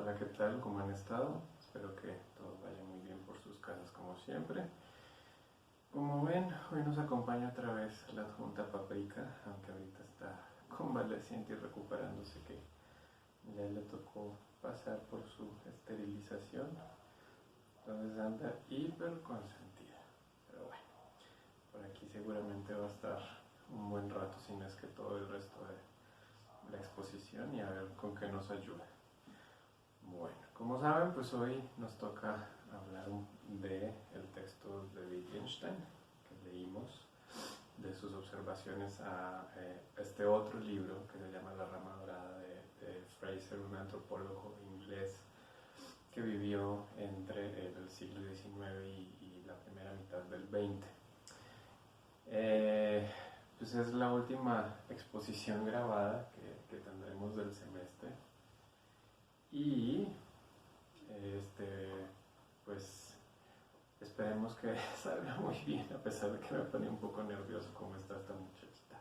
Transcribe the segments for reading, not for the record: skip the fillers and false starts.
hola, ¿qué tal? ¿Cómo han estado? Espero que todo vaya muy bien por sus casas como siempre. Como ven, hoy nos acompaña otra vez la adjunta Paprika, aunque ahorita está convaleciente y recuperándose, que ya le tocó pasar por su esterilización, entonces anda hiper consentida. Pero bueno, por aquí seguramente va a estar un buen rato, si no es que todo el resto de la exposición, y a ver con qué nos ayuda. Bueno, como saben, pues hoy nos toca hablar de el texto de Wittgenstein que leímos, de sus observaciones a este otro libro que se llama La rama dorada de Fraser, un antropólogo inglés que vivió entre el siglo XIX y la primera mitad del XX. Pues es la última exposición grabada que tendremos del semestre. Y pues esperemos que salga muy bien, a pesar de que me pone un poco nervioso cómo está esta muchachita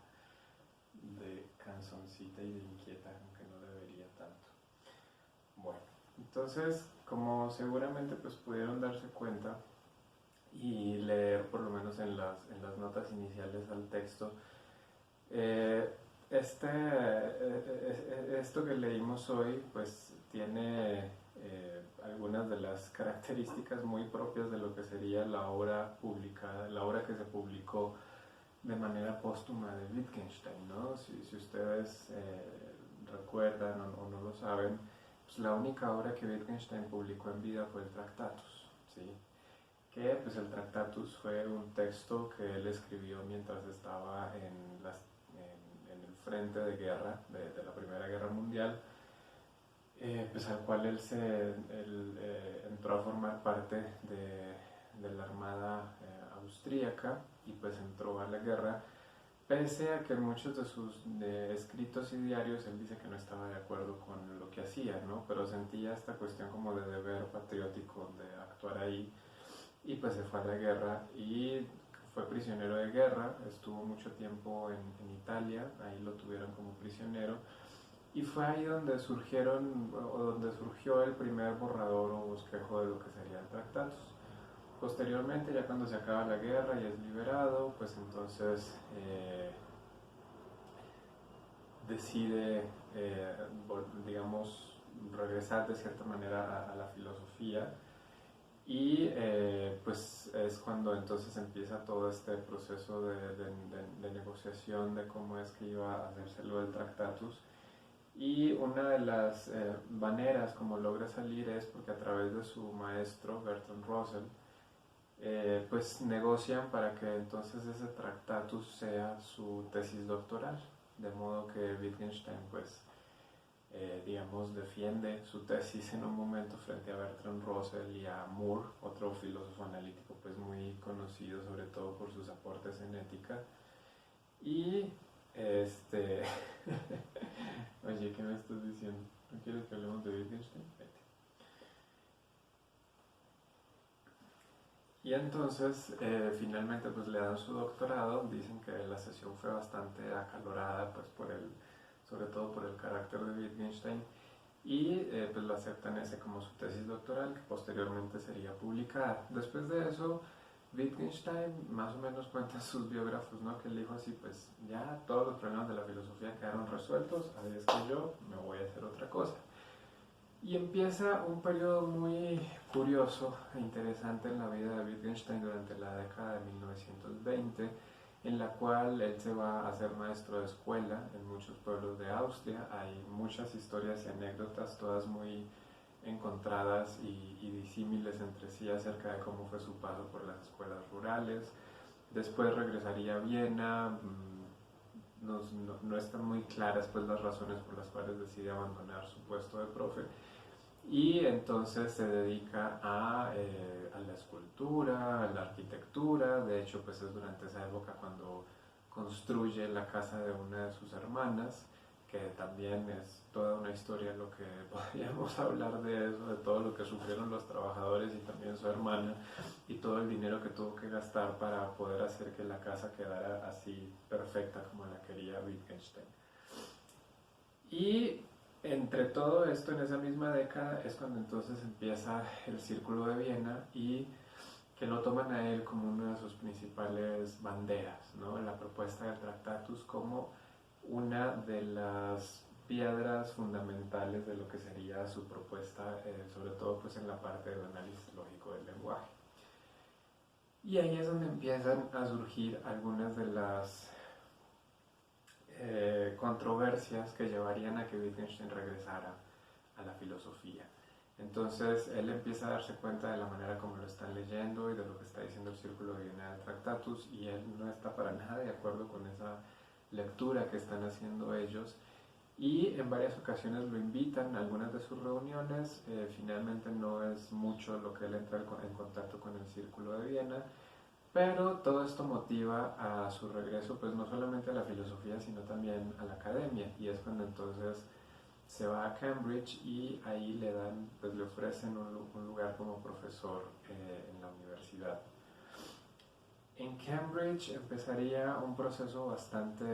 de canzoncita y de inquieta, aunque no debería tanto. Bueno, entonces, como seguramente pues pudieron darse cuenta y leer por lo menos en las notas iniciales al texto, esto que leímos hoy pues tiene algunas de las características muy propias de lo que sería la obra publicada, la obra que se publicó de manera póstuma de Wittgenstein, ¿no? Si ustedes recuerdan o no lo saben, pues la única obra que Wittgenstein publicó en vida fue el Tractatus, ¿sí? Que pues el Tractatus fue un texto que él escribió mientras estaba en el frente de guerra de la Primera Guerra Mundial, pues al cual él entró a formar parte de la Armada austríaca, y pues entró a la guerra, pese a que en muchos de sus escritos y diarios él dice que no estaba de acuerdo con lo que hacía, ¿no? Pero sentía esta cuestión como de deber patriótico de actuar ahí, y pues se fue a la guerra y fue prisionero de guerra. Estuvo mucho tiempo en Italia, ahí lo tuvieron como prisionero, y fue ahí donde surgió el primer borrador o bosquejo de lo que sería el Tractatus. Posteriormente, ya cuando se acaba la guerra y es liberado, pues entonces decide, digamos, regresar de cierta manera a la filosofía, y pues es cuando entonces empieza todo este proceso de negociación de cómo es que iba a hacérselo del Tractatus. Y una de las maneras como logra salir es porque a través de su maestro Bertrand Russell, pues negocian para que entonces ese Tractatus sea su tesis doctoral, de modo que Wittgenstein pues digamos defiende su tesis en un momento frente a Bertrand Russell y a Moore, otro filósofo analítico pues muy conocido sobre todo por sus aportes en ética. Y oye, ¿qué me estás diciendo? ¿No quieres que hablemos de Wittgenstein? Vete. Y entonces, finalmente, pues le dan su doctorado. Dicen que la sesión fue bastante acalorada, pues sobre todo por el carácter de Wittgenstein, y pues lo aceptan ese como su tesis doctoral, que posteriormente sería publicada. Después de eso, Wittgenstein más o menos cuenta sus biógrafos, ¿no? Que él dijo así, pues ya todos los problemas de la filosofía quedaron resueltos, así es que yo me voy a hacer otra cosa. Y empieza un periodo muy curioso e interesante en la vida de Wittgenstein durante la década de 1920, en la cual él se va a hacer maestro de escuela en muchos pueblos de Austria. Hay muchas historias y anécdotas, todas muy encontradas y disímiles entre sí acerca de cómo fue su paso por las escuelas rurales. Después regresaría a Viena. No están muy claras pues las razones por las cuales decide abandonar su puesto de profe, y entonces se dedica a la escultura, a la arquitectura. De hecho pues es durante esa época cuando construye la casa de una de sus hermanas, que también es toda una historia lo que podríamos hablar de eso, de todo lo que sufrieron los trabajadores y también su hermana, y todo el dinero que tuvo que gastar para poder hacer que la casa quedara así perfecta como la quería Wittgenstein. Y Entre todo esto, en esa misma década, es cuando entonces empieza el Círculo de Viena y que lo toman a él como una de sus principales banderas, ¿no? La propuesta del Tractatus como una de las piedras fundamentales de lo que sería su propuesta, sobre todo pues en la parte del análisis lógico del lenguaje. Y ahí es donde empiezan a surgir algunas de las controversias que llevarían a que Wittgenstein regresara a la filosofía. Entonces él empieza a darse cuenta de la manera como lo están leyendo y de lo que está diciendo el Círculo de Viena del Tractatus, y él no está para nada de acuerdo con esa lectura que están haciendo ellos, y en varias ocasiones lo invitan a algunas de sus reuniones. Finalmente no es mucho lo que él entra en contacto con el Círculo de Viena, pero todo esto motiva a su regreso, pues no solamente a la filosofía, sino también a la academia, y es cuando entonces se va a Cambridge y ahí le dan, pues le ofrecen un lugar como profesor en la universidad. En Cambridge empezaría un proceso bastante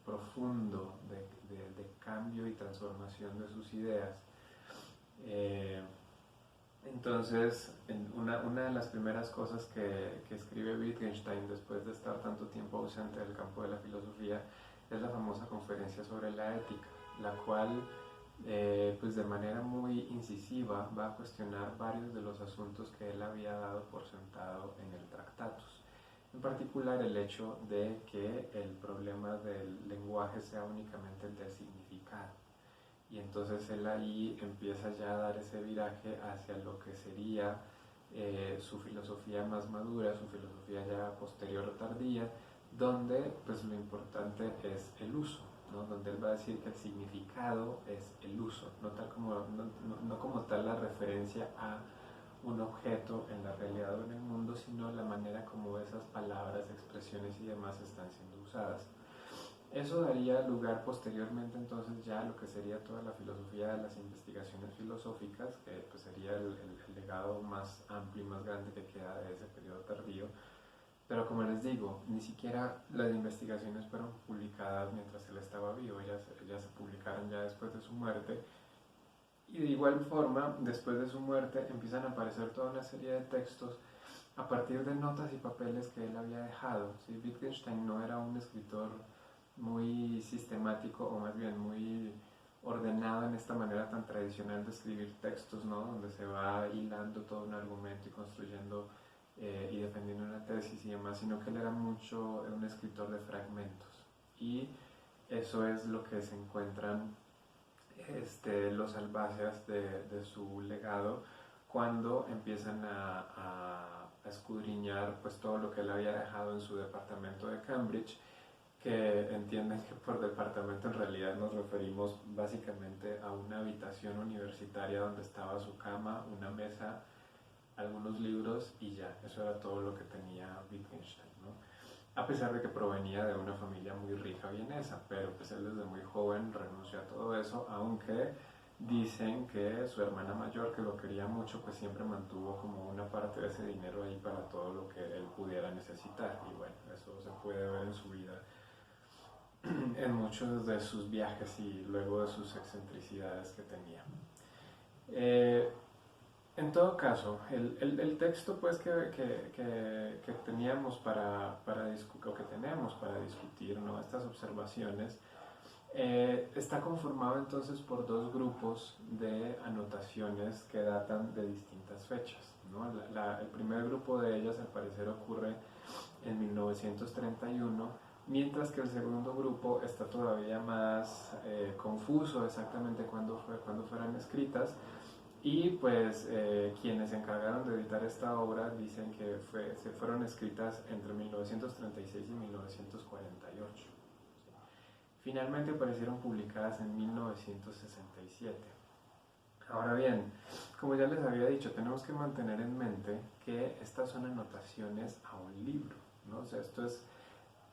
profundo de cambio y transformación de sus ideas. Entonces, una de las primeras cosas que escribe Wittgenstein después de estar tanto tiempo ausente del campo de la filosofía es la famosa conferencia sobre la ética, la cual pues de manera muy incisiva va a cuestionar varios de los asuntos que él había dado por sentado en el Tractatus. En particular el hecho de que el problema del lenguaje sea únicamente el del significado. Y entonces él ahí empieza ya a dar ese viraje hacia lo que sería su filosofía más madura, su filosofía ya posterior o tardía, donde pues lo importante es el uso, ¿no? Donde él va a decir que el significado es el uso, no como tal la referencia a un objeto en la realidad o en el mundo, sino la manera como esas palabras, expresiones y demás están siendo usadas. Eso daría lugar posteriormente entonces ya a lo que sería toda la filosofía de las investigaciones filosóficas, que pues sería el legado más amplio y más grande que queda de ese periodo tardío. Pero como les digo, ni siquiera las investigaciones fueron publicadas mientras él estaba vivo, ellas se publicaron ya después de su muerte. Y de igual forma, después de su muerte, empiezan a aparecer toda una serie de textos a partir de notas y papeles que él había dejado. ¿Sí? Wittgenstein no era un escritor muy sistemático, o más bien muy ordenado en esta manera tan tradicional de escribir textos, ¿no? Donde se va hilando todo un argumento y construyendo y defendiendo una tesis y demás, sino que él era mucho un escritor de fragmentos. Y eso es lo que se encuentran los albaceas de su legado cuando empiezan a escudriñar pues todo lo que él había dejado en su departamento de Cambridge, que entienden que por departamento en realidad nos referimos básicamente a una habitación universitaria donde estaba su cama, una mesa, algunos libros y ya, eso era todo lo que tenía Wittgenstein, ¿no? A pesar de que provenía de una familia muy rica vienesa, pero pues él desde muy joven renunció a todo eso, aunque dicen que su hermana mayor, que lo quería mucho, pues siempre mantuvo como una parte de ese dinero ahí para todo lo que él pudiera necesitar, y bueno, eso se puede ver en su vida en muchos de sus viajes y luego de sus excentricidades que tenía. En todo caso, el texto pues que teníamos o que tenemos para discutir, ¿no? Estas observaciones, está conformado entonces por dos grupos de anotaciones que datan de distintas fechas, ¿no? El primer grupo de ellas al parecer ocurre en 1931, mientras que el segundo grupo está todavía más confuso exactamente cuándo fueron escritas, y pues quienes se encargaron de editar esta obra dicen que se fueron escritas entre 1936 y 1948. Finalmente aparecieron publicadas en 1967. Ahora bien, como ya les había dicho, tenemos que mantener en mente que estas son anotaciones a un libro, ¿no? O sea,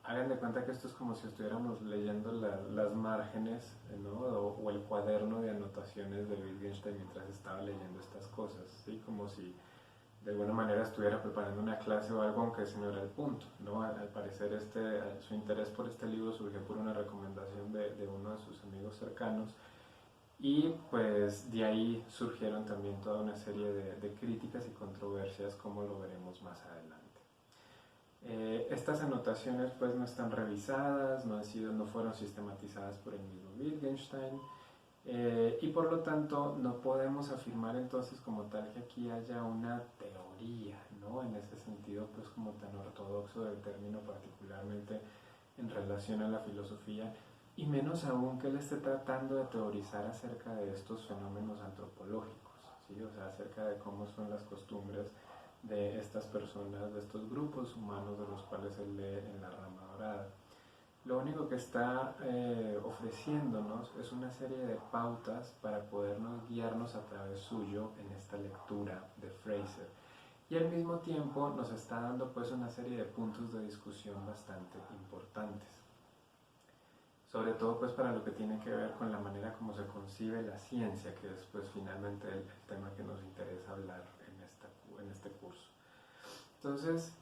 hagan de cuenta que esto es como si estuviéramos leyendo las márgenes, ¿no? O el cuaderno de anotaciones de Wittgenstein mientras estaba leyendo estas cosas, ¿sí? Como si de alguna manera estuviera preparando una clase o algo, aunque ese no era el punto, ¿no? Al parecer su interés por este libro surgió por una recomendación de uno de sus amigos cercanos, y pues de ahí surgieron también toda una serie de críticas y controversias, como lo veremos más adelante. Estas anotaciones pues no están revisadas, no fueron sistematizadas por el mismo Wittgenstein, y por lo tanto no podemos afirmar entonces como tal que aquí haya una teoría, ¿no? En ese sentido pues como tan ortodoxo del término, particularmente en relación a la filosofía, y menos aún que él esté tratando de teorizar acerca de estos fenómenos antropológicos, ¿sí? O sea, acerca de cómo son las costumbres de estas personas, de estos grupos humanos de los cuales él lee en la rama dorada. Lo único que está ofreciéndonos es una serie de pautas para podernos guiarnos a través suyo en esta lectura de Fraser. Y al mismo tiempo nos está dando pues una serie de puntos de discusión bastante importantes. Sobre todo pues para lo que tiene que ver con la manera como se concibe la ciencia, que es pues finalmente el tema que nos interesa hablar en este curso. Entonces,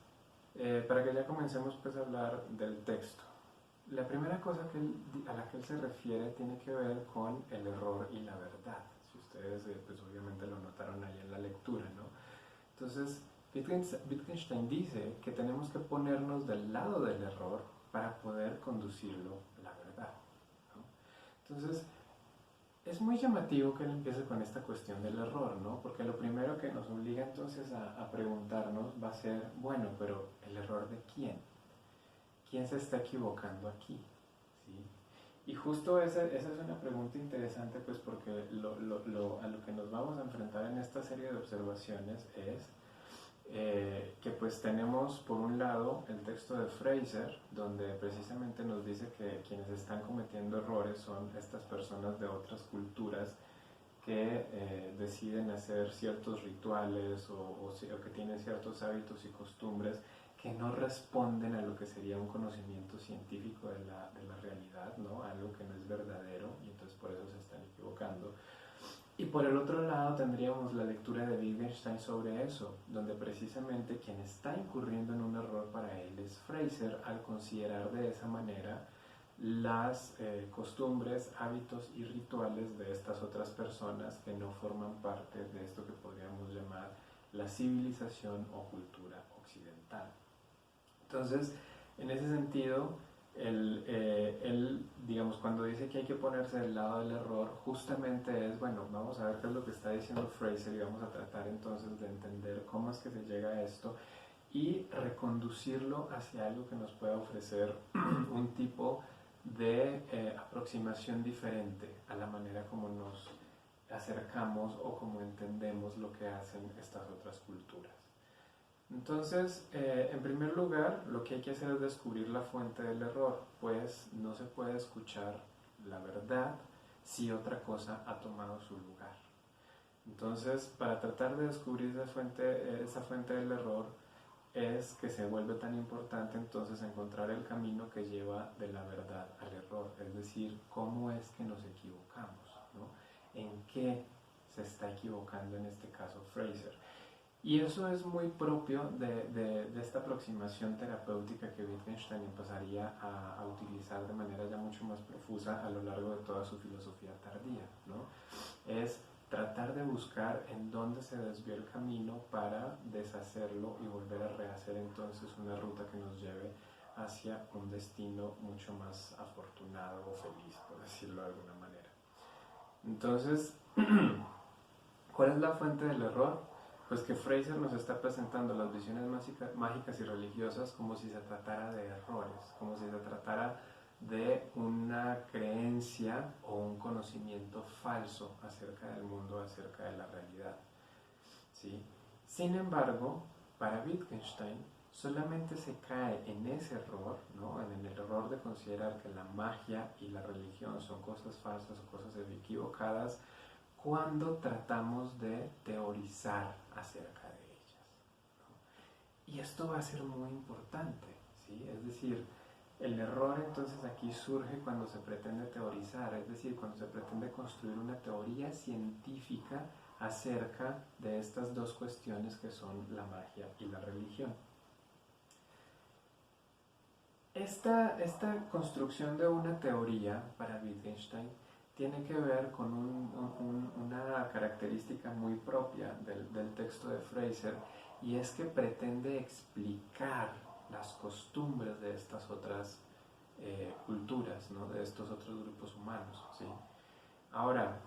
para que ya comencemos pues a hablar del texto. La primera cosa a la que él se refiere tiene que ver con el error y la verdad. Si ustedes pues obviamente lo notaron ahí en la lectura, ¿no? Entonces, Wittgenstein dice que tenemos que ponernos del lado del error para poder conducirlo a la verdad, ¿no? Entonces, es muy llamativo que él empiece con esta cuestión del error, ¿no? Porque lo primero que nos obliga entonces a preguntarnos va a ser, bueno, pero ¿el error de quién? ¿Quién se está equivocando aquí? ¿Sí? Y justo esa es una pregunta interesante, pues porque a lo que nos vamos a enfrentar en esta serie de observaciones es que pues tenemos por un lado el texto de Fraser, donde precisamente nos dice que quienes están cometiendo errores son estas personas de otras culturas que deciden hacer ciertos rituales o que tienen ciertos hábitos y costumbres que no responden a lo que sería un conocimiento científico de la realidad, ¿no? Algo que no es verdadero, y entonces por eso se están equivocando. Y por el otro lado tendríamos la lectura de Wittgenstein sobre eso, donde precisamente quien está incurriendo en un error para él es Fraser, al considerar de esa manera las costumbres, hábitos y rituales de estas otras personas que no forman parte de esto que podríamos llamar la civilización o cultura occidental. Entonces, en ese sentido, él, digamos, cuando dice que hay que ponerse del lado del error, justamente es, bueno, vamos a ver qué es lo que está diciendo Fraser y vamos a tratar entonces de entender cómo es que se llega a esto y reconducirlo hacia algo que nos pueda ofrecer un tipo de aproximación diferente a la manera como nos acercamos o como entendemos lo que hacen estas otras culturas. Entonces, en primer lugar, lo que hay que hacer es descubrir la fuente del error, pues no se puede escuchar la verdad si otra cosa ha tomado su lugar. Entonces, para tratar de descubrir esa fuente del error, es que se vuelve tan importante entonces encontrar el camino que lleva de la verdad al error, es decir, cómo es que nos equivocamos, ¿no? ¿En qué se está equivocando en este caso Fraser? Y eso es muy propio de esta aproximación terapéutica que Wittgenstein empezaría a utilizar de manera ya mucho más profusa a lo largo de toda su filosofía tardía, ¿no? Es tratar de buscar en dónde se desvió el camino para deshacerlo y volver a rehacer entonces una ruta que nos lleve hacia un destino mucho más afortunado o feliz, por decirlo de alguna manera. Entonces, ¿cuál es la fuente del error? Pues que Fraser nos está presentando las visiones mágicas y religiosas como si se tratara de errores, como si se tratara de una creencia o un conocimiento falso acerca del mundo, acerca de la realidad, ¿sí? Sin embargo, para Wittgenstein solamente se cae en ese error, ¿no? En el error de considerar que la magia y la religión son cosas falsas o cosas equivocadas, cuando tratamos de teorizar acerca de ellas, ¿no? Y esto va a ser muy importante, ¿sí? Es decir, el error entonces aquí surge cuando se pretende teorizar, es decir, cuando se pretende construir una teoría científica acerca de estas dos cuestiones que son la magia y la religión. Esta construcción de una teoría para Wittgenstein tiene que ver con una característica muy propia del texto de Fraser, y es que pretende explicar las costumbres de estas otras culturas, ¿no? De estos otros grupos humanos, ¿sí? Ahora,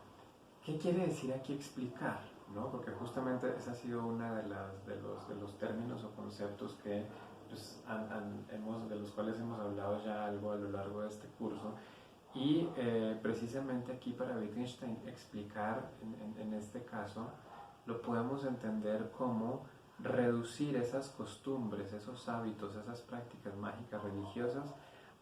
¿qué quiere decir aquí explicar? ¿No? Porque justamente ese ha sido uno de los términos o conceptos que pues, de los cuales hemos hablado ya algo a lo largo de este curso. Y precisamente aquí para Wittgenstein explicar en este caso lo podemos entender como reducir esas costumbres, esos hábitos, esas prácticas mágicas religiosas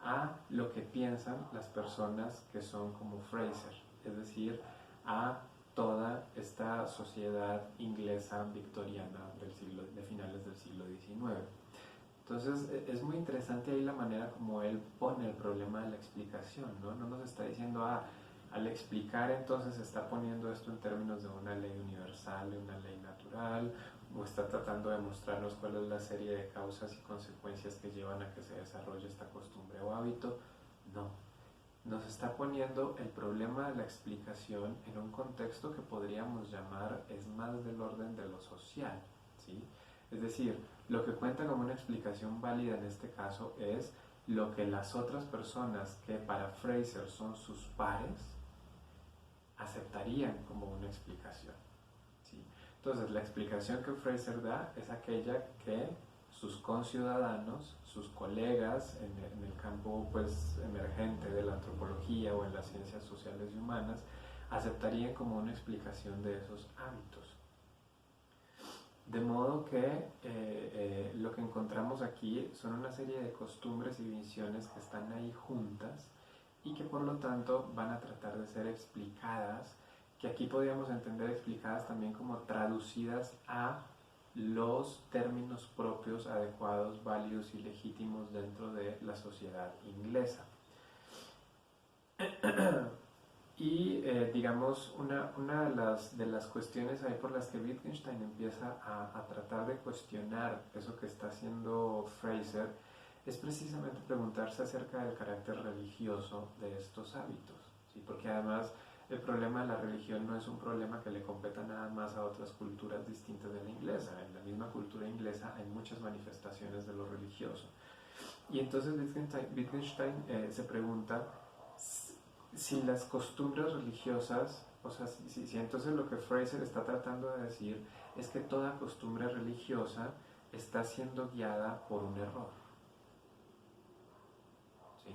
a lo que piensan las personas que son como Fraser, es decir, a toda esta sociedad inglesa victoriana de finales del siglo XIX. Entonces es muy interesante ahí la manera como él pone el problema de la explicación, ¿no? No nos está diciendo, al explicar entonces está poniendo esto en términos de una ley universal, de una ley natural, o está tratando de mostrarnos cuál es la serie de causas y consecuencias que llevan a que se desarrolle esta costumbre o hábito. No, nos está poniendo el problema de la explicación en un contexto que podríamos llamar es más del orden de lo social, ¿sí? Es decir, lo que cuenta como una explicación válida en este caso es lo que las otras personas que para Fraser son sus pares aceptarían como una explicación, ¿sí? Entonces, la explicación que Fraser da es aquella que sus conciudadanos, sus colegas en el campo pues, emergente de la antropología o en las ciencias sociales y humanas aceptarían como una explicación de esos hábitos. De modo que lo que encontramos aquí son una serie de costumbres y visiones que están ahí juntas y que por lo tanto van a tratar de ser explicadas, que aquí podríamos entender explicadas también como traducidas a los términos propios, adecuados, válidos y legítimos dentro de la sociedad inglesa. Y digamos, una de las cuestiones ahí por las que Wittgenstein empieza a tratar de cuestionar eso que está haciendo Fraser es precisamente preguntarse acerca del carácter religioso de estos hábitos, ¿sí? Porque además el problema de la religión no es un problema que le competa nada más a otras culturas distintas de la inglesa. En la misma cultura inglesa hay muchas manifestaciones de lo religioso. Y entonces Wittgenstein se pregunta si las costumbres religiosas, o sea, si entonces lo que Fraser está tratando de decir es que toda costumbre religiosa está siendo guiada por un error, ¿sí?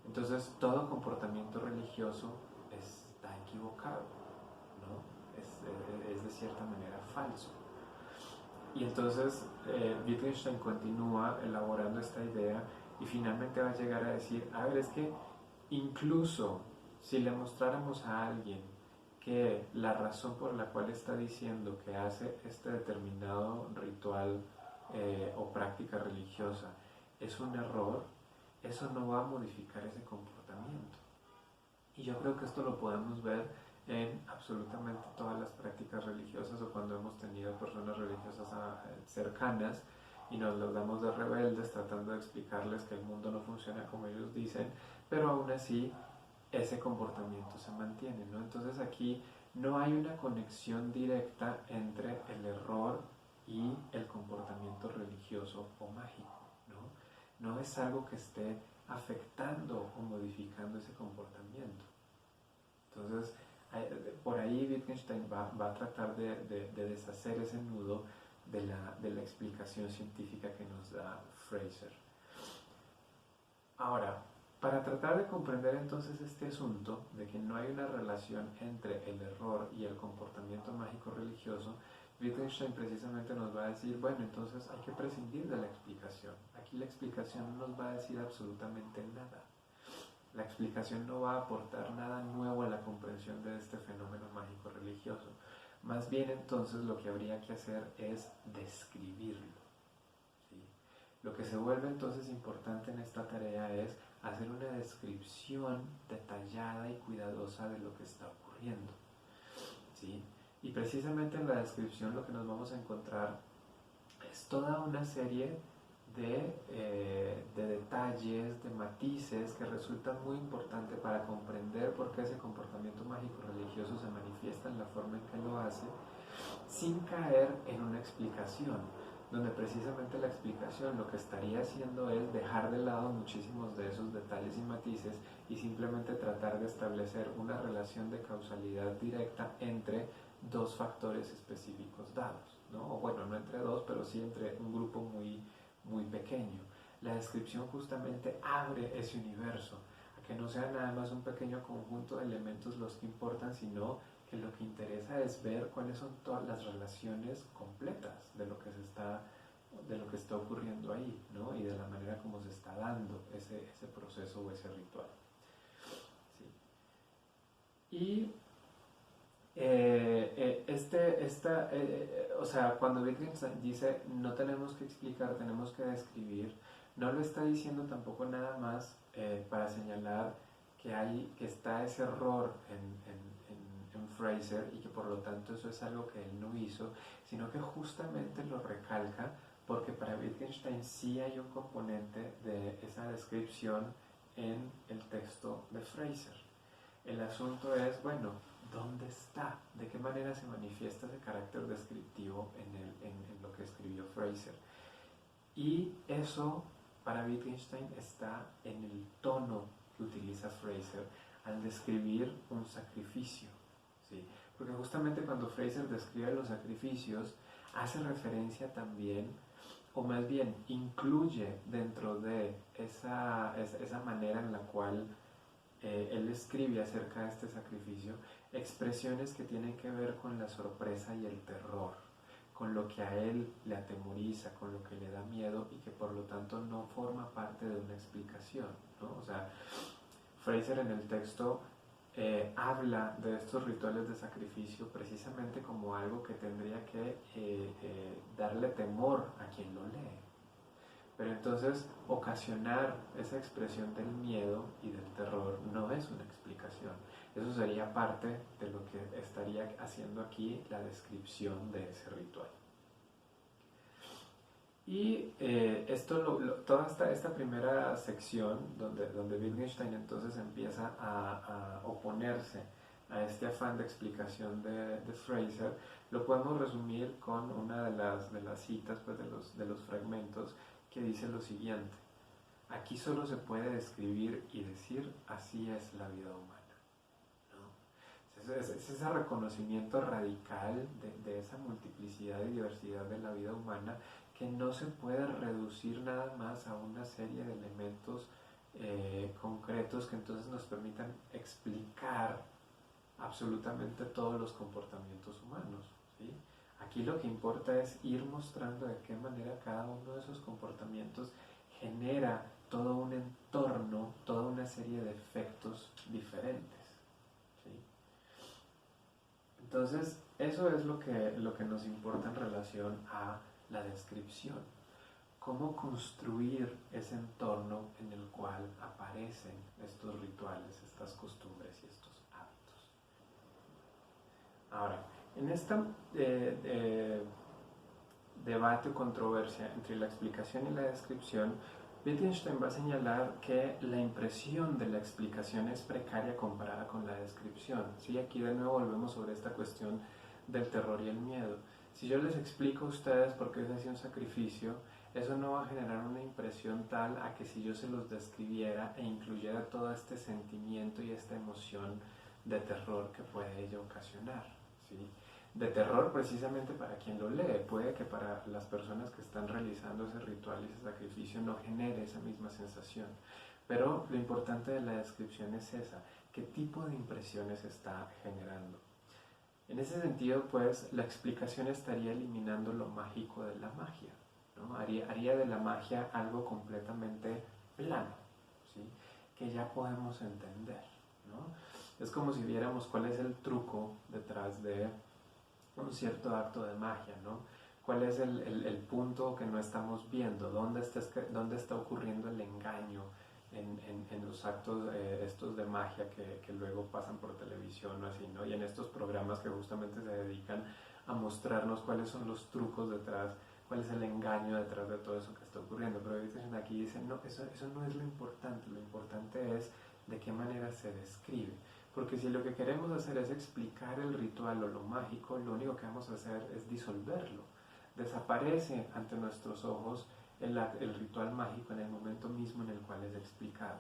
Entonces todo comportamiento religioso está equivocado, ¿no? Es de cierta manera falso. Y entonces Wittgenstein continúa elaborando esta idea y finalmente va a llegar a decir, a ver, es que incluso si le mostráramos a alguien que la razón por la cual está diciendo que hace este determinado ritual o práctica religiosa es un error, eso no va a modificar ese comportamiento. Y yo creo que esto lo podemos ver en absolutamente todas las prácticas religiosas o cuando hemos tenido personas religiosas cercanas y nos las damos de rebeldes tratando de explicarles que el mundo no funciona como ellos dicen, pero aún así ese comportamiento se mantiene, ¿no? Entonces aquí no hay una conexión directa entre el error y el comportamiento religioso o mágico, ¿no? No es algo que esté afectando o modificando ese comportamiento. Entonces, por ahí Wittgenstein va a tratar de deshacer ese nudo de la explicación científica que nos da Fraser. Ahora, para tratar de comprender entonces este asunto de que no hay una relación entre el error y el comportamiento mágico religioso, Wittgenstein precisamente nos va a decir, bueno, entonces hay que prescindir de la explicación. Aquí la explicación no nos va a decir absolutamente nada. La explicación no va a aportar nada nuevo a la comprensión de este fenómeno mágico religioso. Más bien entonces lo que habría que hacer es describirlo, ¿sí? Lo que se vuelve entonces importante en esta tarea es hacer una descripción detallada y cuidadosa de lo que está ocurriendo, ¿sí? Y precisamente en la descripción lo que nos vamos a encontrar es toda una serie de detalles, de matices que resultan muy importantes para comprender por qué ese comportamiento mágico religioso se manifiesta en la forma en que lo hace, sin caer en una explicación, donde precisamente la explicación lo que estaría haciendo es dejar de lado muchísimos de esos detalles y matices y simplemente tratar de establecer una relación de causalidad directa entre dos factores específicos dados, ¿no? O bueno, no entre dos, pero sí entre un grupo muy pequeño. La descripción justamente abre ese universo, a que no sea nada más un pequeño conjunto de elementos los que importan, sino que lo que interesa es ver cuáles son todas las relaciones completas de lo que está ocurriendo ahí, ¿no? Y de la manera como se está dando ese proceso o ese ritual. ¿Sí? Y o sea, cuando Wittgenstein dice no tenemos que explicar, tenemos que describir, no lo está diciendo tampoco nada más para señalar que está ese error en Fraser y que por lo tanto eso es algo que él no hizo, sino que justamente lo recalca porque para Wittgenstein sí hay un componente de esa descripción en el texto de Fraser. El asunto es, bueno, ¿dónde está? ¿De qué manera se manifiesta ese carácter descriptivo en lo que escribió Fraser? Y eso, para Wittgenstein, está en el tono que utiliza Fraser al describir un sacrificio, ¿sí? Porque justamente cuando Fraser describe los sacrificios, hace referencia también, o más bien incluye dentro de esa manera en la cual él escribe acerca de este sacrificio expresiones que tienen que ver con la sorpresa y el terror, con lo que a él le atemoriza, con lo que le da miedo y que por lo tanto no forma parte de una explicación, ¿no? O sea, Fraser en el texto habla de estos rituales de sacrificio precisamente como algo que tendría que darle temor a quien lo lee. Pero entonces ocasionar esa expresión del miedo y del terror no es una explicación. Eso sería parte de lo que estaría haciendo aquí la descripción de ese ritual. Y toda esta primera sección donde Wittgenstein entonces empieza a oponerse a este afán de explicación de Fraser, lo podemos resumir con una de las citas, pues, de los fragmentos que dice lo siguiente: aquí solo se puede describir y decir así es la vida humana, ¿no? Es ese reconocimiento radical de esa multiplicidad y diversidad de la vida humana que no se puede reducir nada más a una serie de elementos concretos que entonces nos permitan explicar absolutamente todos los comportamientos humanos, ¿sí? Aquí lo que importa es ir mostrando de qué manera cada uno de esos comportamientos genera todo un entorno, toda una serie de efectos diferentes, ¿sí? Entonces, eso es lo que nos importa en relación a la descripción. Cómo construir ese entorno en el cual aparecen estos rituales, estas costumbres y estos hábitos. Ahora, en esta debate o controversia entre la explicación y la descripción, Wittgenstein va a señalar que la impresión de la explicación es precaria comparada con la descripción. ¿Sí? Aquí de nuevo volvemos sobre esta cuestión del terror y el miedo. Si yo les explico a ustedes por qué se hacía un sacrificio, eso no va a generar una impresión tal a que si yo se los describiera e incluyera todo este sentimiento y esta emoción de terror que puede ello ocasionar, ¿sí? De terror precisamente para quien lo lee, puede que para las personas que están realizando ese ritual y ese sacrificio no genere esa misma sensación, pero lo importante de la descripción es esa, qué tipo de impresiones está generando. En ese sentido, pues, la explicación estaría eliminando lo mágico de la magia, ¿no? Haría de la magia algo completamente plano, ¿sí? Que ya podemos entender, ¿no? Es como si viéramos cuál es el truco detrás de un cierto acto de magia, ¿no? ¿Cuál es el punto que no estamos viendo? ¿Dónde está ocurriendo el engaño en los actos estos de magia que luego pasan por televisión o así, ¿no? Y en estos programas que justamente se dedican a mostrarnos cuáles son los trucos detrás, cuál es el engaño detrás de todo eso que está ocurriendo. Pero Wittgenstein aquí dice, no, eso no es lo importante es de qué manera se describe. Porque si lo que queremos hacer es explicar el ritual o lo mágico, lo único que vamos a hacer es disolverlo. Desaparece ante nuestros ojos el ritual mágico en el momento mismo en el cual es explicado.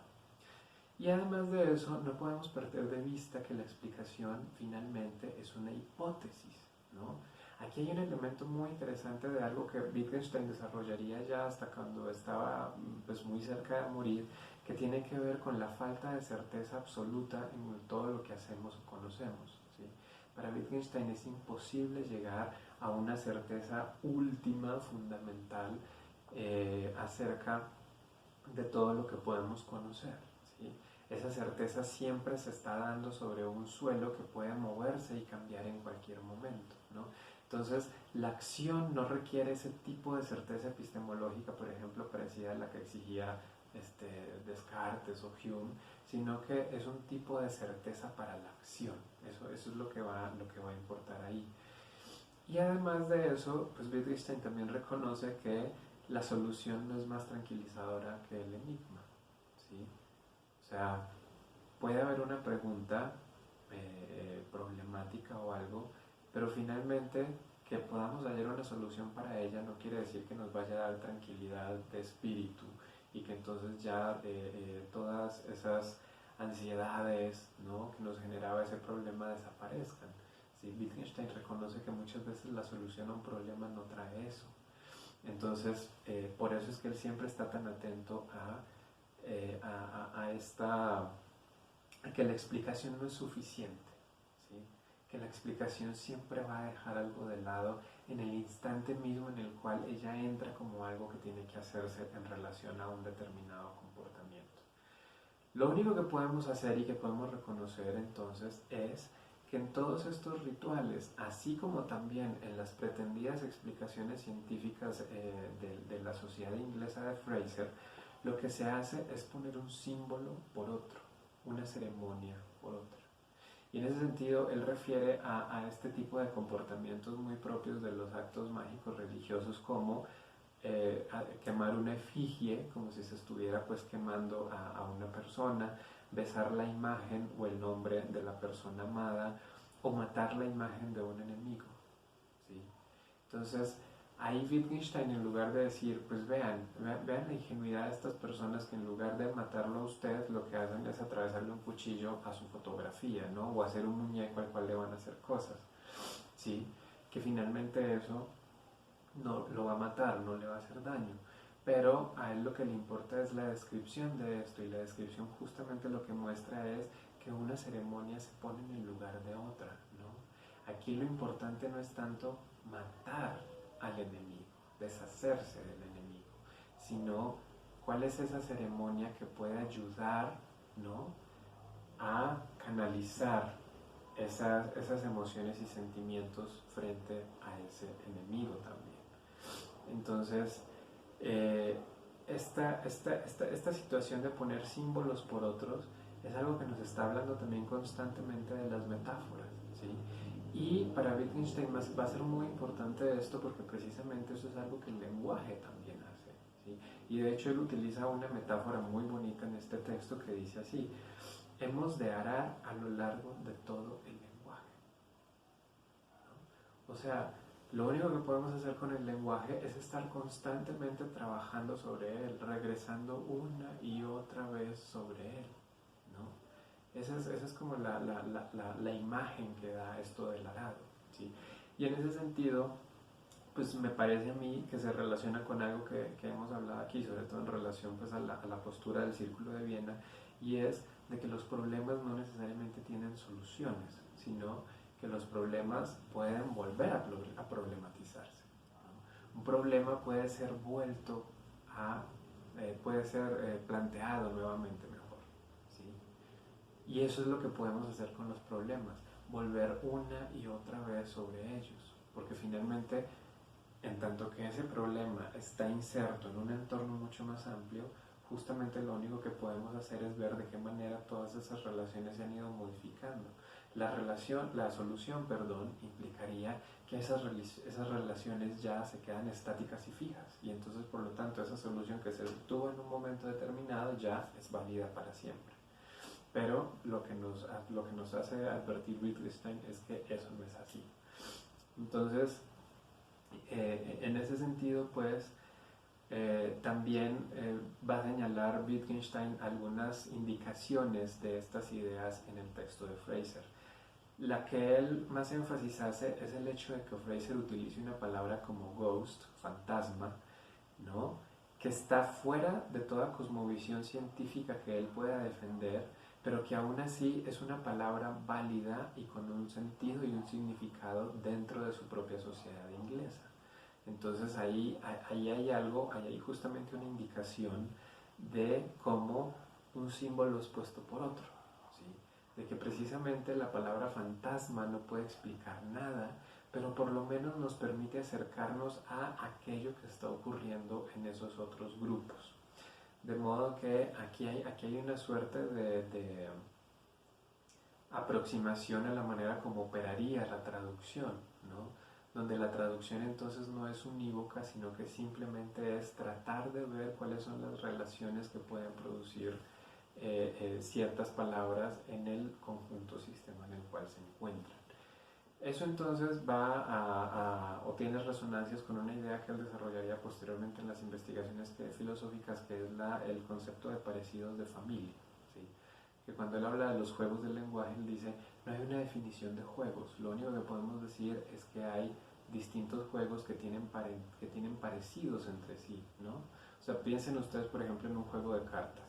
Y además de eso, no podemos perder de vista que la explicación finalmente es una hipótesis, ¿no? Aquí hay un elemento muy interesante de algo que Wittgenstein desarrollaría ya hasta cuando estaba pues, muy cerca de morir, que tiene que ver con la falta de certeza absoluta en todo lo que hacemos o conocemos, ¿sí? Para Wittgenstein es imposible llegar a una certeza última, fundamental, acerca de todo lo que podemos conocer, ¿sí? Esa certeza siempre se está dando sobre un suelo que puede moverse y cambiar en cualquier momento, ¿no? Entonces, la acción no requiere ese tipo de certeza epistemológica, por ejemplo, parecida a la que exigía Descartes o Hume, sino que es un tipo de certeza para la acción. Eso es lo que va a importar ahí. Y además de eso, pues Wittgenstein también reconoce que la solución no es más tranquilizadora que el enigma, ¿sí? O sea, puede haber una pregunta problemática o algo, pero finalmente que podamos hallar una solución para ella no quiere decir que nos vaya a dar tranquilidad de espíritu y que entonces ya todas esas ansiedades, ¿no?, que nos generaba ese problema desaparezcan. ¿Sí? Wittgenstein reconoce que muchas veces la solución a un problema no trae eso. Entonces, por eso es que él siempre está tan atento a que la explicación no es suficiente, ¿sí? Que la explicación siempre va a dejar algo de lado en el instante mismo en el cual ella entra como algo que tiene que hacerse en relación a un determinado comportamiento. Lo único que podemos hacer y que podemos reconocer entonces es que en todos estos rituales, así como también en las pretendidas explicaciones científicas de la Sociedad Inglesa de Fraser, lo que se hace es poner un símbolo por otro, una ceremonia por otra. Y en ese sentido, él refiere a este tipo de comportamientos muy propios de los actos mágicos religiosos como quemar una efigie, como si se estuviera pues quemando a una persona, besar la imagen o el nombre de la persona amada o matar la imagen de un enemigo, ¿sí? Entonces, ahí Wittgenstein, en lugar de decir, pues vean la ingenuidad de estas personas que en lugar de matarlo a usted, lo que hacen es atravesarle un cuchillo a su fotografía, ¿no? O hacer un muñeco al cual le van a hacer cosas, ¿sí? Que finalmente eso no lo va a matar, no le va a hacer daño. Pero a él lo que le importa es la descripción de esto, y la descripción justamente lo que muestra es que una ceremonia se pone en el lugar de otra, ¿no? Aquí lo importante no es tanto matar al enemigo, deshacerse del enemigo, sino cuál es esa ceremonia que puede ayudar, ¿no?, a canalizar esas emociones y sentimientos frente a ese enemigo también. Entonces, esta situación de poner símbolos por otros es algo que nos está hablando también constantemente de las metáforas, ¿sí? Y para Wittgenstein va a ser muy importante esto porque precisamente eso es algo que el lenguaje también hace, ¿sí? Y de hecho él utiliza una metáfora muy bonita en este texto que dice así: hemos de arar a lo largo de todo el lenguaje, ¿no? O sea, lo único que podemos hacer con el lenguaje es estar constantemente trabajando sobre él, regresando una y otra vez sobre él, ¿no? Esa es como la imagen que da esto del arado, ¿sí? Y en ese sentido, pues me parece a mí que se relaciona con algo que hemos hablado aquí, sobre todo en relación pues, a la postura del Círculo de Viena, y es de que los problemas no necesariamente tienen soluciones, sino que los problemas pueden volver a problematizarse, ¿no? Un problema puede ser vuelto puede ser planteado nuevamente mejor, ¿sí? Y eso es lo que podemos hacer con los problemas, volver una y otra vez sobre ellos, porque finalmente, en tanto que ese problema está inserto en un entorno mucho más amplio, justamente lo único que podemos hacer es ver de qué manera todas esas relaciones se han ido modificando. La solución, implicaría que esas relaciones ya se quedan estáticas y fijas, y entonces por lo tanto esa solución que se obtuvo en un momento determinado ya es válida para siempre. Pero lo que nos hace advertir Wittgenstein es que eso no es así. Entonces, en ese sentido, pues, también va a señalar Wittgenstein algunas indicaciones de estas ideas en el texto de Fraser. La que él más énfasis hace es el hecho de que Fraser utilice una palabra como ghost, fantasma, ¿no?, que está fuera de toda cosmovisión científica que él pueda defender, pero que aún así es una palabra válida y con un sentido y un significado dentro de su propia sociedad inglesa. Entonces ahí hay algo, ahí hay justamente una indicación de cómo un símbolo es puesto por otro, ¿sí? De que precisamente la palabra fantasma no puede explicar nada, pero por lo menos nos permite acercarnos a aquello que está ocurriendo en esos otros grupos. De modo que aquí hay una suerte de aproximación a la manera como operaría la traducción, ¿no?, donde la traducción entonces no es unívoca, sino que simplemente es tratar de ver cuáles son las relaciones que pueden producir ciertas palabras en el conjunto sistema en el cual se encuentran. Eso entonces o tiene resonancias con una idea que él desarrollaría posteriormente en las investigaciones filosóficas, que es el concepto de parecidos de familia, ¿sí? Que cuando él habla de los juegos del lenguaje, él dice, no hay una definición de juegos, lo único que podemos decir es que hay distintos juegos que tienen parecidos entre sí, ¿no? O sea, piensen ustedes, por ejemplo, en un juego de cartas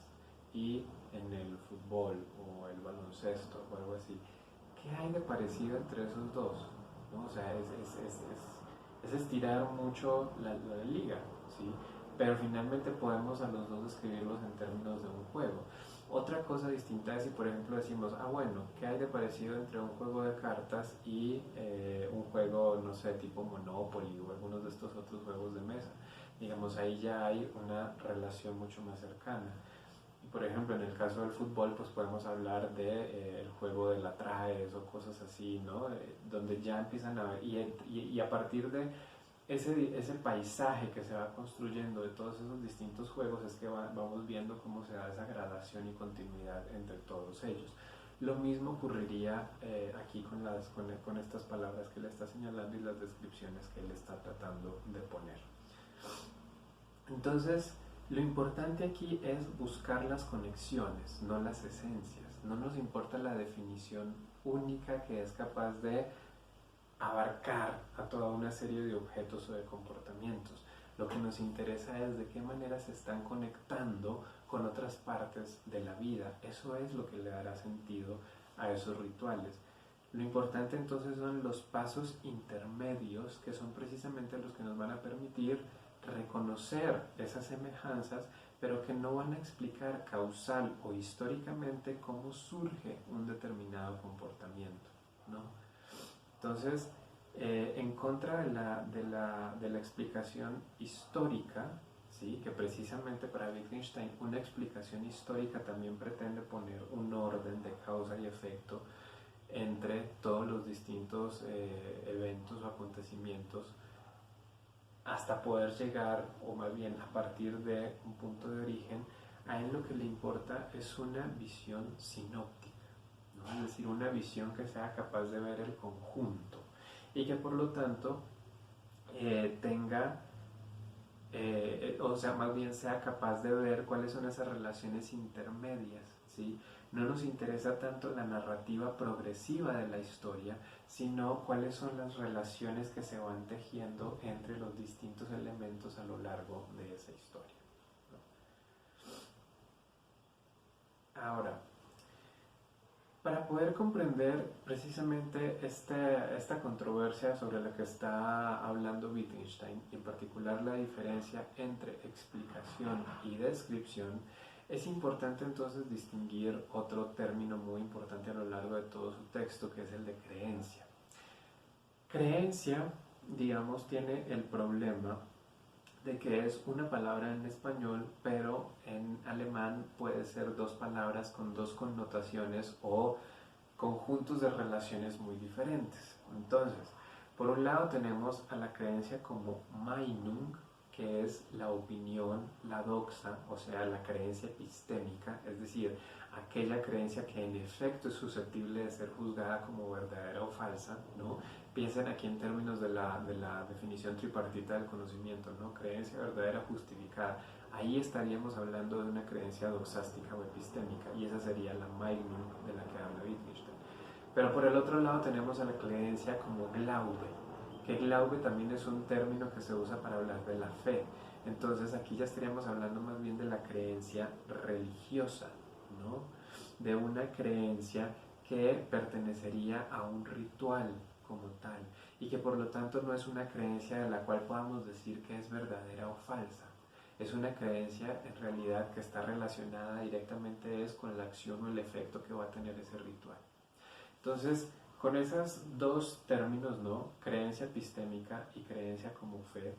y en el fútbol o el baloncesto o algo así. ¿Qué hay de parecido entre esos dos? ¿No? O sea, es estirar mucho la liga, ¿sí? Pero finalmente podemos a los dos describirlos en términos de un juego. Otra cosa distinta es si, por ejemplo, decimos, bueno, ¿qué hay de parecido entre un juego de cartas y un juego, no sé, tipo Monopoly o algunos de estos otros juegos de mesa? Digamos, ahí ya hay una relación mucho más cercana. Por ejemplo, en el caso del fútbol, pues podemos hablar de el juego de la traes o cosas así, ¿no? Donde ya empiezan a ver, y a partir de ese paisaje que se va construyendo de todos esos distintos juegos es que vamos viendo cómo se da esa gradación y continuidad entre todos ellos. Lo mismo ocurriría aquí con estas palabras que él está señalando y las descripciones que él está tratando de poner. Entonces, lo importante aquí es buscar las conexiones, no las esencias. No nos importa la definición única que es capaz de abarcar a toda una serie de objetos o de comportamientos. Lo que nos interesa es de qué manera se están conectando con otras partes de la vida. Eso es lo que le dará sentido a esos rituales. Lo importante entonces son los pasos intermedios, que son precisamente los que nos van a permitir reconocer esas semejanzas, pero que no van a explicar causal o históricamente cómo surge un determinado comportamiento, ¿no? Entonces, en contra de la explicación histórica, ¿sí?, que precisamente para Wittgenstein una explicación histórica también pretende poner un orden de causa y efecto entre todos los distintos eventos o acontecimientos, hasta poder llegar, o más bien a partir de un punto de origen. A él lo que le importa es una visión sinóptica, ¿no? Es decir, una visión que sea capaz de ver el conjunto y que por lo tanto o sea, más bien sea capaz de ver cuáles son esas relaciones intermedias, ¿sí? No nos interesa tanto la narrativa progresiva de la historia, sino cuáles son las relaciones que se van tejiendo entre los distintos elementos a lo largo de esa historia, ¿no? Ahora, para poder comprender precisamente esta controversia sobre la que está hablando Wittgenstein, y en particular la diferencia entre explicación y descripción, es importante entonces distinguir otro término muy importante a lo largo de todo su texto, que es el de creencia. Creencia, digamos, tiene el problema de que es una palabra en español, pero en alemán puede ser dos palabras con dos connotaciones o conjuntos de relaciones muy diferentes. Entonces, por un lado tenemos a la creencia como Meinung, que es la opinión, la doxa, o sea, la creencia epistémica, es decir, aquella creencia que en efecto es susceptible de ser juzgada como verdadera o falsa, ¿no? Piensen aquí en términos de la definición tripartita del conocimiento, ¿no? Creencia verdadera justificada. Ahí estaríamos hablando de una creencia doxástica o epistémica, y esa sería la Meinung de la que habla Wittgenstein. Pero por el otro lado tenemos a la creencia como Glaube, que Glaube también es un término que se usa para hablar de la fe. Entonces aquí ya estaríamos hablando más bien de la creencia religiosa, ¿no? De una creencia que pertenecería a un ritual como tal y que por lo tanto no es una creencia de la cual podamos decir que es verdadera o falsa. Es una creencia en realidad que está relacionada directamente con la acción o el efecto que va a tener ese ritual. Entonces, con esos dos términos, ¿no? Creencia epistémica y creencia como fe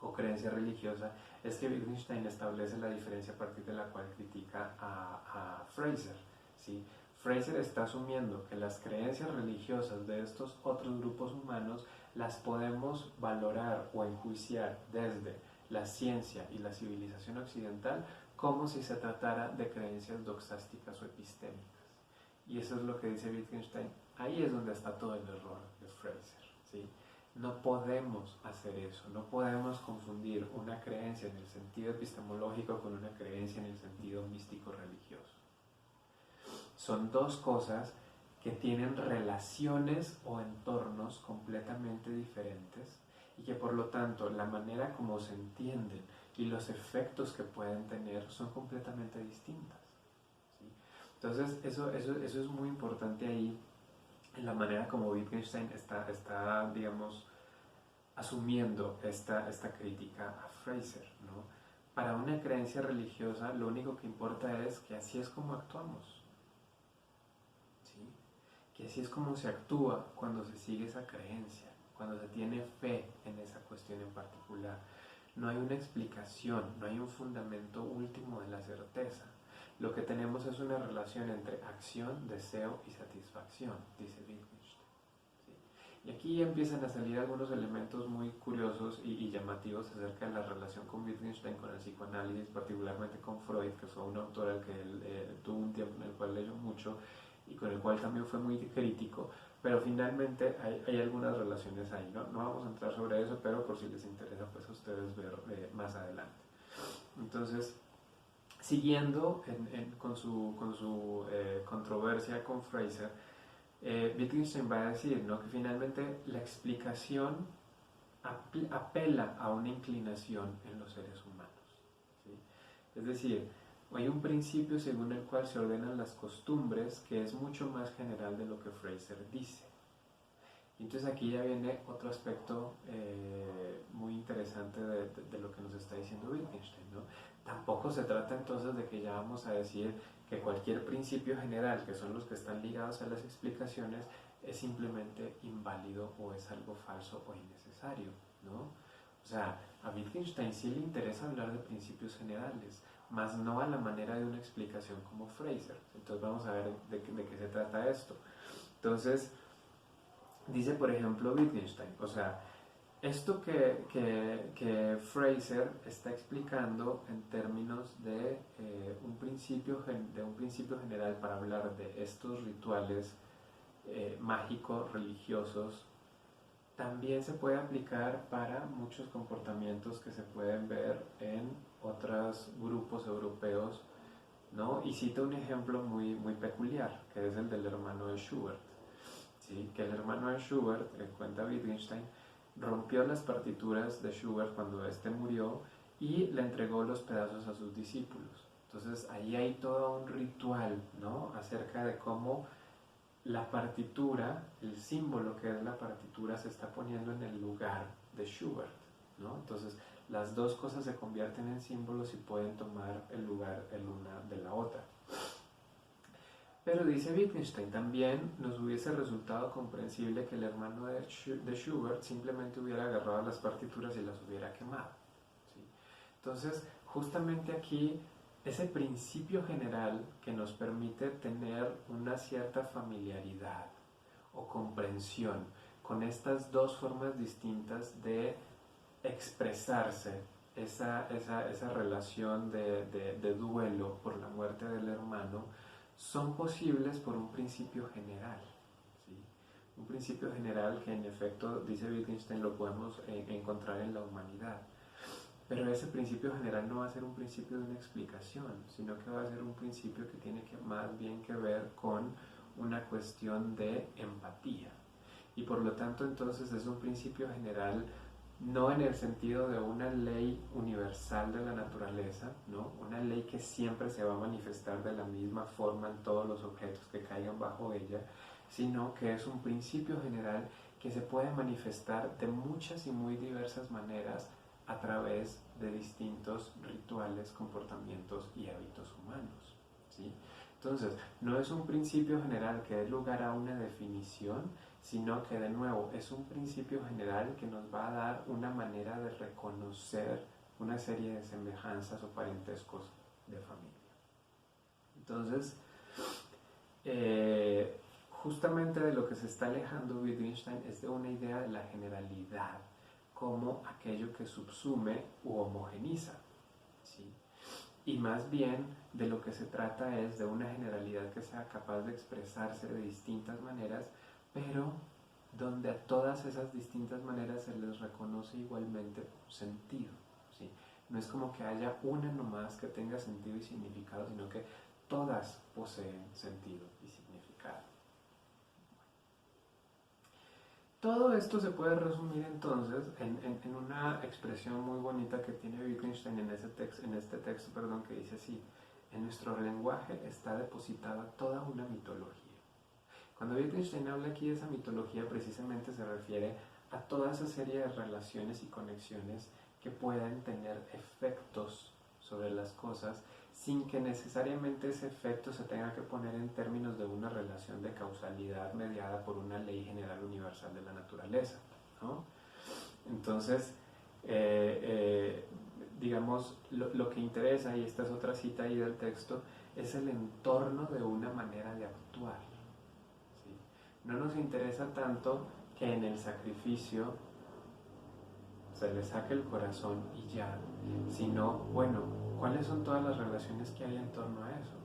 o creencia religiosa, es que Wittgenstein establece la diferencia a partir de la cual critica a Fraser, ¿sí? Fraser está asumiendo que las creencias religiosas de estos otros grupos humanos las podemos valorar o enjuiciar desde la ciencia y la civilización occidental como si se tratara de creencias doxásticas o epistémicas. Y eso es lo que dice Wittgenstein. Ahí es donde está todo el error de Fraser, ¿sí? No podemos hacer eso, no podemos confundir una creencia en el sentido epistemológico con una creencia en el sentido místico-religioso. Son dos cosas que tienen relaciones o entornos completamente diferentes y que por lo tanto la manera como se entienden y los efectos que pueden tener son completamente distintas. Entonces, eso es muy importante ahí, en la manera como Wittgenstein está digamos, asumiendo esta crítica a Fraser, ¿no? Para una creencia religiosa, lo único que importa es que así es como actuamos, ¿sí? Que así es como se actúa cuando se sigue esa creencia, cuando se tiene fe en esa cuestión en particular. No hay una explicación, no hay un fundamento último de la certeza. Lo que tenemos es una relación entre acción, deseo y satisfacción, dice Wittgenstein, ¿sí? Y aquí ya empiezan a salir algunos elementos muy curiosos y llamativos acerca de la relación con Wittgenstein, con el psicoanálisis, particularmente con Freud, que fue un autor al que él tuvo un tiempo en el cual leyó mucho y con el cual también fue muy crítico, pero finalmente hay algunas relaciones ahí, ¿no? No vamos a entrar sobre eso, pero por si les interesa, pues a ustedes ver más adelante. Entonces, siguiendo con su controversia con Fraser, Wittgenstein va a decir, ¿no?, que finalmente la explicación apela a una inclinación en los seres humanos, ¿sí? Es decir, hay un principio según el cual se ordenan las costumbres que es mucho más general de lo que Fraser dice. Y entonces aquí ya viene otro aspecto muy interesante de lo que nos está diciendo Wittgenstein, ¿no? Tampoco se trata entonces de que ya vamos a decir que cualquier principio general, que son los que están ligados a las explicaciones, es simplemente inválido o es algo falso o innecesario, ¿no? O sea, a Wittgenstein sí le interesa hablar de principios generales, más no a la manera de una explicación como Fraser. Entonces vamos a ver de qué se trata esto. Entonces, dice por ejemplo Wittgenstein, o sea, esto que Fraser está explicando en términos de un principio general para hablar de estos rituales mágicos, religiosos, también se puede aplicar para muchos comportamientos que se pueden ver en otros grupos europeos, ¿no? Y cita un ejemplo muy, muy peculiar, que es el del hermano de Schubert, ¿sí? Que el hermano de Schubert, cuenta Wittgenstein, rompió las partituras de Schubert cuando éste murió y le entregó los pedazos a sus discípulos. Entonces ahí hay todo un ritual, ¿no?, acerca de cómo la partitura, el símbolo que es la partitura, se está poniendo en el lugar de Schubert, ¿no? Entonces las dos cosas se convierten en símbolos y pueden tomar el lugar el una de la otra. Pero dice Wittgenstein, también nos hubiese resultado comprensible que el hermano de Schubert simplemente hubiera agarrado las partituras y las hubiera quemado, Entonces, justamente aquí, ese principio general que nos permite tener una cierta familiaridad o comprensión con estas dos formas distintas de expresarse, esa relación de duelo por la muerte del hermano, son posibles por un principio general. ¿Sí? Un principio general que en efecto, dice Wittgenstein, lo podemos encontrar en la humanidad. Pero ese principio general no va a ser un principio de una explicación, sino que va a ser un principio que tiene más bien que ver con una cuestión de empatía. Y por lo tanto entonces es un principio general no en el sentido de una ley universal de la naturaleza, ¿no? Una ley que siempre se va a manifestar de la misma forma en todos los objetos que caigan bajo ella, sino que es un principio general que se puede manifestar de muchas y muy diversas maneras a través de distintos rituales, comportamientos y hábitos humanos, ¿sí? Entonces, no es un principio general que dé lugar a una definición, sino que de nuevo es un principio general que nos va a dar una manera de reconocer una serie de semejanzas o parentescos de familia. Entonces, justamente de lo que se está alejando Wittgenstein es de una idea de la generalidad como aquello que subsume u homogeniza, ¿sí? Y más bien de lo que se trata es de una generalidad que sea capaz de expresarse de distintas maneras, pero donde a todas esas distintas maneras se les reconoce igualmente un sentido, ¿sí? No es como que haya una nomás que tenga sentido y significado, sino que todas poseen sentido y significado. Todo esto se puede resumir entonces en una expresión muy bonita que tiene Wittgenstein en este texto, que dice así: en nuestro lenguaje está depositada toda una mitología. Cuando Wittgenstein habla aquí de esa mitología, precisamente se refiere a toda esa serie de relaciones y conexiones que pueden tener efectos sobre las cosas sin que necesariamente ese efecto se tenga que poner en términos de una relación de causalidad mediada por una ley general universal de la naturaleza, ¿no? Entonces, digamos, lo que interesa, y esta es otra cita ahí del texto, es el entorno de una manera de actuar, ¿sí? No nos interesa tanto que en el sacrificio se le saque el corazón y ya, sino, bueno, ¿cuáles son todas las relaciones que hay en torno a eso?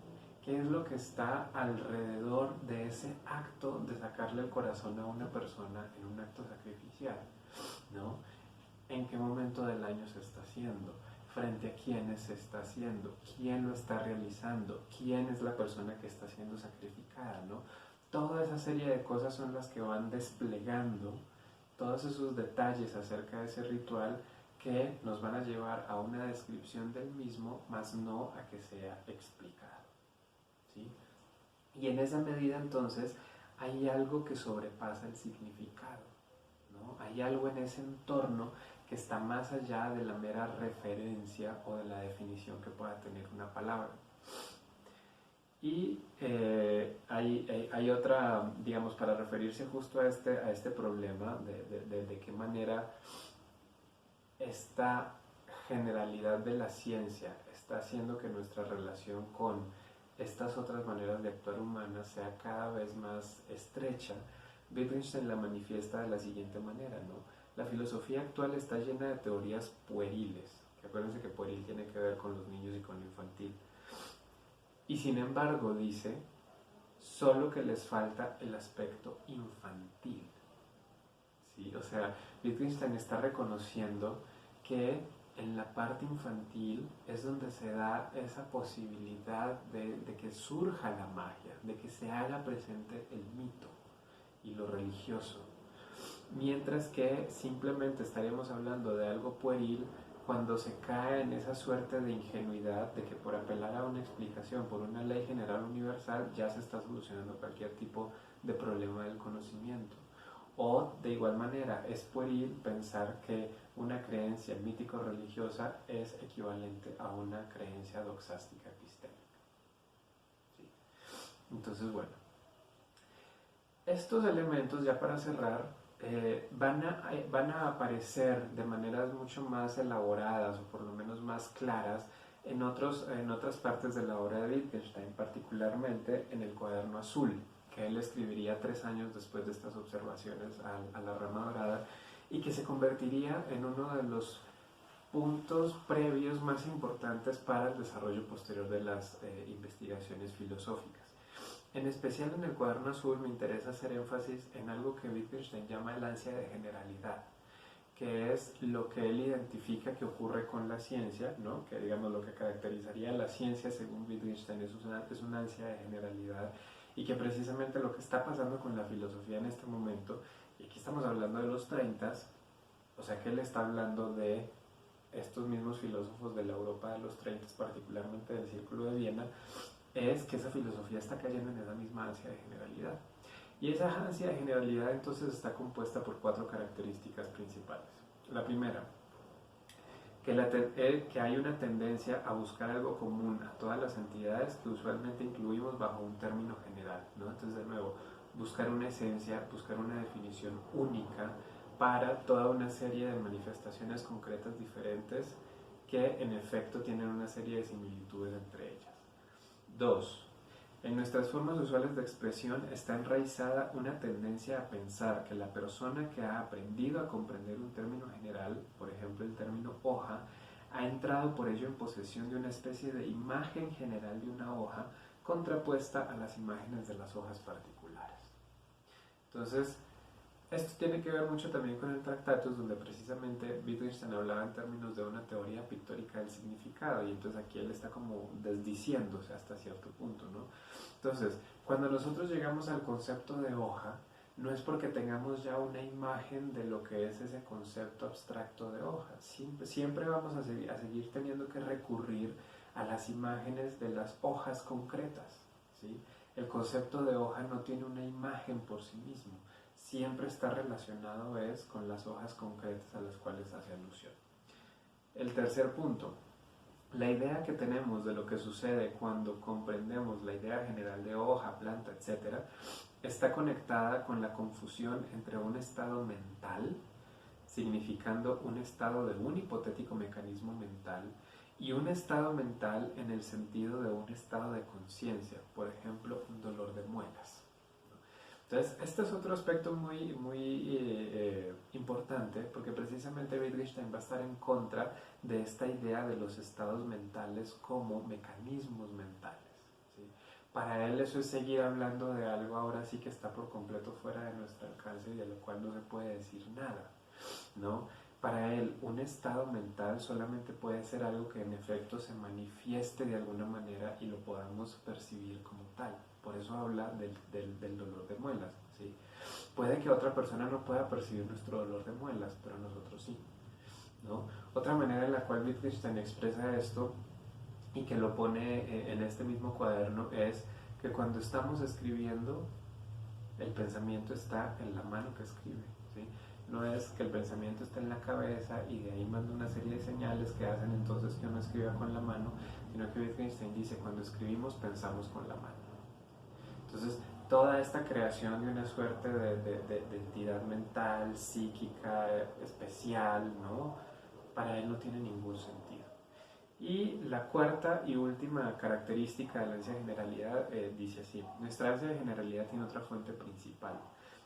¿Qué es lo que está alrededor de ese acto de sacarle el corazón a una persona en un acto sacrificial, ¿no? ¿En qué momento del año se está haciendo? ¿Frente a quiénes se está haciendo? ¿Quién lo está realizando? ¿Quién es la persona que está siendo sacrificada, ¿no? Toda esa serie de cosas son las que van desplegando todos esos detalles acerca de ese ritual que nos van a llevar a una descripción del mismo, más no a que sea explicado, ¿sí? Y en esa medida entonces hay algo que sobrepasa el significado, ¿no? Hay algo en ese entorno que está más allá de la mera referencia o de la definición que pueda tener una palabra. Y hay otra, digamos, para referirse justo a este problema de qué manera esta generalidad de la ciencia está haciendo que nuestra relación con estas otras maneras de actuar humanas sea cada vez más estrecha. Wittgenstein la manifiesta de la siguiente manera, ¿no? La filosofía actual está llena de teorías pueriles, que acuérdense que pueril tiene que ver con los niños y con lo infantil. Y sin embargo, dice, solo que les falta el aspecto infantil, ¿sí? O sea, Wittgenstein está reconociendo que en la parte infantil es donde se da esa posibilidad de que surja la magia, de que se haga presente el mito y lo religioso. Mientras que simplemente estaríamos hablando de algo pueril cuando se cae en esa suerte de ingenuidad de que por apelar a una explicación, por una ley general universal, ya se está solucionando cualquier tipo de problema del conocimiento. O, de igual manera, es pueril pensar que una creencia mítico-religiosa es equivalente a una creencia doxástica epistémica, ¿sí? Entonces, bueno, estos elementos, ya para cerrar, van a aparecer de maneras mucho más elaboradas o por lo menos más claras en otras partes de la obra de Wittgenstein, particularmente en el Cuaderno Azul, que él escribiría 3 años después de estas observaciones a la rama dorada, y que se convertiría en uno de los puntos previos más importantes para el desarrollo posterior de las investigaciones filosóficas. En especial en el Cuaderno Azul me interesa hacer énfasis en algo que Wittgenstein llama el ansia de generalidad, que es lo que él identifica que ocurre con la ciencia, ¿no? Que digamos lo que caracterizaría la ciencia según Wittgenstein es una ansia de generalidad, y que precisamente lo que está pasando con la filosofía en este momento, y aquí estamos hablando de los 30, o sea que él está hablando de estos mismos filósofos de la Europa de los 30, particularmente del Círculo de Viena, es que esa filosofía está cayendo en esa misma ansia de generalidad. Y esa ansia de generalidad entonces está compuesta por 4 características principales. La primera, que hay una tendencia a buscar algo común a todas las entidades que usualmente incluimos bajo un término general, ¿no? Entonces, de nuevo, buscar una esencia, buscar una definición única para toda una serie de manifestaciones concretas diferentes que en efecto tienen una serie de similitudes entre ellas. 2. En nuestras formas usuales de expresión está enraizada una tendencia a pensar que la persona que ha aprendido a comprender un término general, por ejemplo el término hoja, ha entrado por ello en posesión de una especie de imagen general de una hoja contrapuesta a las imágenes de las hojas particulares. Entonces, esto tiene que ver mucho también con el Tractatus, donde precisamente Wittgenstein hablaba en términos de una teoría pictórica del significado, y entonces aquí él está como desdiciéndose hasta cierto punto, ¿no? Entonces, cuando nosotros llegamos al concepto de hoja, no es porque tengamos ya una imagen de lo que es ese concepto abstracto de hoja. Siempre vamos a seguir teniendo que recurrir a las imágenes de las hojas concretas, ¿sí? El concepto de hoja no tiene una imagen por sí mismo. Siempre está relacionado con las hojas concretas a las cuales hace alusión. El tercer punto, la idea que tenemos de lo que sucede cuando comprendemos la idea general de hoja, planta, etc., está conectada con la confusión entre un estado mental, significando un estado de un hipotético mecanismo mental, y un estado mental en el sentido de un estado de conciencia, por ejemplo, un dolor de muelas. Entonces, este es otro aspecto muy importante, porque precisamente Wittgenstein va a estar en contra de esta idea de los estados mentales como mecanismos mentales, ¿sí? Para él eso es seguir hablando de algo ahora sí que está por completo fuera de nuestro alcance y de lo cual no se puede decir nada, ¿no? Para él, un estado mental solamente puede ser algo que en efecto se manifieste de alguna manera y lo podamos percibir como tal. Por eso habla del dolor de muelas, ¿sí? Puede que otra persona no pueda percibir nuestro dolor de muelas, pero nosotros sí, ¿no? Otra manera en la cual Wittgenstein expresa esto y que lo pone en este mismo cuaderno es que cuando estamos escribiendo, el pensamiento está en la mano que escribe, ¿sí? No es que el pensamiento esté en la cabeza y de ahí manda una serie de señales que hacen entonces que uno escriba con la mano, sino que Wittgenstein dice, cuando escribimos pensamos con la mano. Entonces, toda esta creación de una suerte de entidad mental, psíquica, especial, ¿no? Para él no tiene ningún sentido. Y la cuarta y última característica de la ansia de generalidad dice así: nuestra ansia de generalidad tiene otra fuente principal,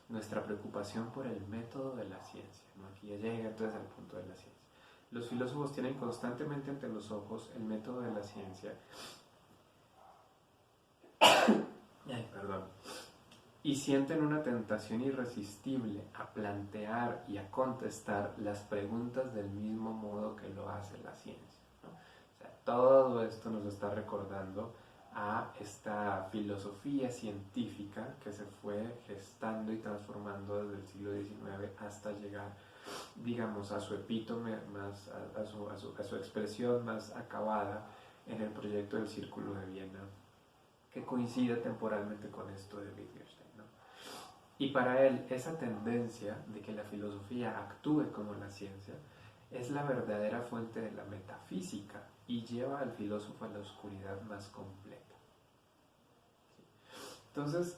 nuestra preocupación por el método de la ciencia, ¿no? Aquí ya llega entonces al punto de la ciencia. Los filósofos tienen constantemente ante los ojos el método de la ciencia. Y sienten una tentación irresistible a plantear y a contestar las preguntas del mismo modo que lo hace la ciencia, ¿no? O sea, todo esto nos está recordando a esta filosofía científica que se fue gestando y transformando desde el siglo XIX hasta llegar, digamos, a su epítome, más a su expresión más acabada en el proyecto del Círculo de Viena, que coincide temporalmente con esto de Wittgenstein, ¿no? Y para él, esa tendencia de que la filosofía actúe como la ciencia es la verdadera fuente de la metafísica y lleva al filósofo a la oscuridad más completa. Entonces,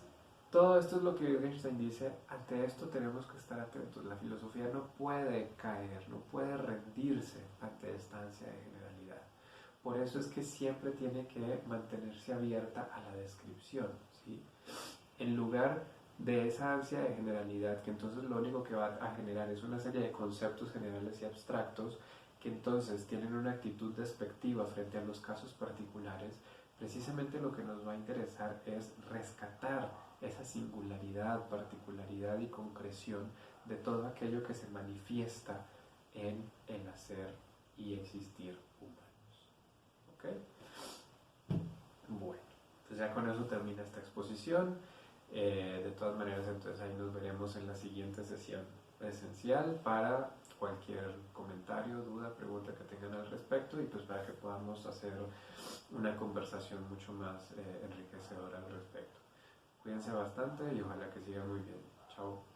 Todo esto es lo que Wittgenstein dice, ante esto tenemos que estar atentos. La filosofía no puede caer, no puede rendirse ante esta ansia de generalidad. Por eso es que siempre tiene que mantenerse abierta a la descripción, ¿sí? En lugar de esa ansia de generalidad, que entonces lo único que va a generar es una serie de conceptos generales y abstractos, que entonces tienen una actitud despectiva frente a los casos particulares, precisamente lo que nos va a interesar es rescatar esa singularidad, particularidad y concreción de todo aquello que se manifiesta en el hacer y existir humanos. ¿Ok? Bueno, pues ya con eso termina esta exposición. De todas maneras, entonces ahí nos veremos en la siguiente sesión presencial para cualquier comentario, duda, pregunta que tengan al respecto y pues para que podamos hacer una conversación mucho más enriquecedora al respecto. Cuídense bastante y ojalá que sigan muy bien. Chao.